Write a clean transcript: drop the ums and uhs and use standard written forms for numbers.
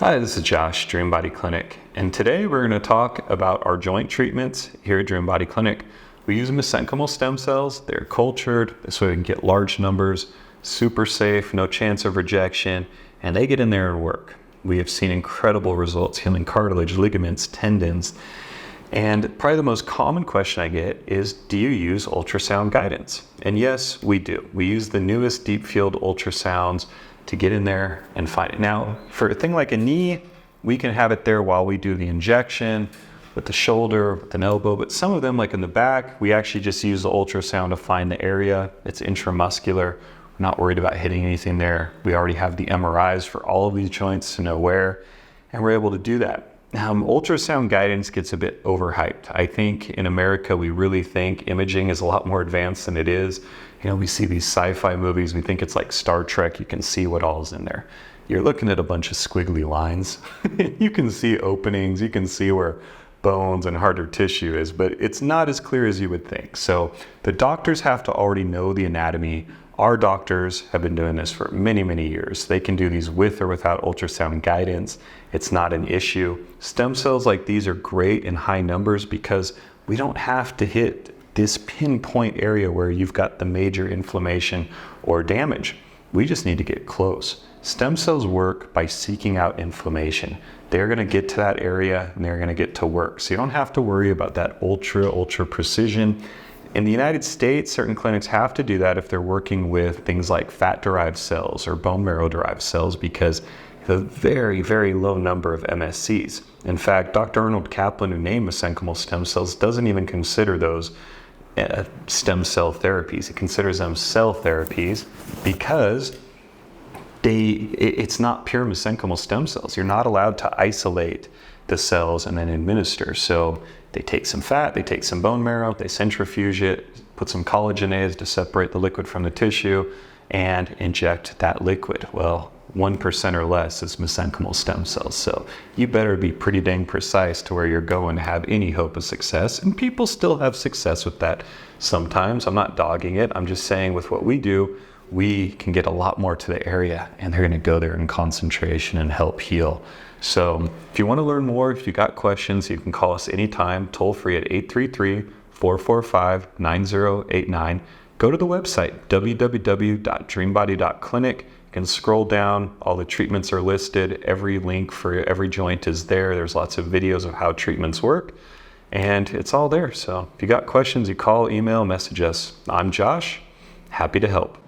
Hi, this is Josh, Dream Body Clinic, and today we're going to talk about our joint treatments here at Dream Body Clinic. We use mesenchymal stem cells. They're cultured, so we can get large numbers, super safe, no chance of rejection, and they get in there and work. We have seen incredible results healing cartilage, ligaments, tendons, and probably the most common question I get is, do you use ultrasound guidance? And yes, we do. We use the newest deep field ultrasounds to get in there and find it. Now, for a thing like a knee, we can have it there while we do the injection, with the shoulder, with an elbow, but some of them, like in the back, we actually just use the ultrasound to find the area. It's intramuscular. We're not worried about hitting anything there. We already have the MRIs for all of these joints to know where, and we're able to do that. Ultrasound guidance gets a bit overhyped. I think in America, we really think imaging is a lot more advanced than it is. You know, we see these sci-fi movies, we think it's like Star Trek, you can see what all is in there. You're looking at a bunch of squiggly lines. You can see openings, you can see where bones and harder tissue is, but it's not as clear as you would think. So the doctors have to already know the anatomy. Our doctors have been doing this for many, many years. They can do these with or without ultrasound guidance. It's not an issue. Stem cells like these are great in high numbers because we don't have to hit this pinpoint area where you've got the major inflammation or damage. We just need to get close. Stem cells work by seeking out inflammation. They're going to get to that area and they're going to get to work. So you don't have to worry about that ultra precision. In the United States, certain clinics have to do that if they're working with things like fat-derived cells or bone marrow-derived cells because the very, very low number of MSCs. In fact, Dr. Arnold Kaplan, who named mesenchymal stem cells, doesn't even consider those stem cell therapies. He considers them cell therapies because it's not pure mesenchymal stem cells. You're not allowed to isolate the cells and then administer. So they take some fat, they take some bone marrow, they centrifuge it, put some collagenase to separate the liquid from the tissue, and inject that liquid. Well, 1% or less is mesenchymal stem cells. So you better be pretty dang precise to where you're going to have any hope of success. And people still have success with that sometimes. I'm not dogging it. I'm just saying with what we do, we can get a lot more to the area and they're going to go there in concentration and help heal. So if you want to learn more, if you got questions, you can call us anytime, toll free at 833-445-9089. Go to the website, www.dreambody.clinic. You can scroll down, all the treatments are listed. Every link for every joint is there. There's lots of videos of how treatments work and it's all there. So if you got questions, you call, email, message us. I'm Josh, happy to help.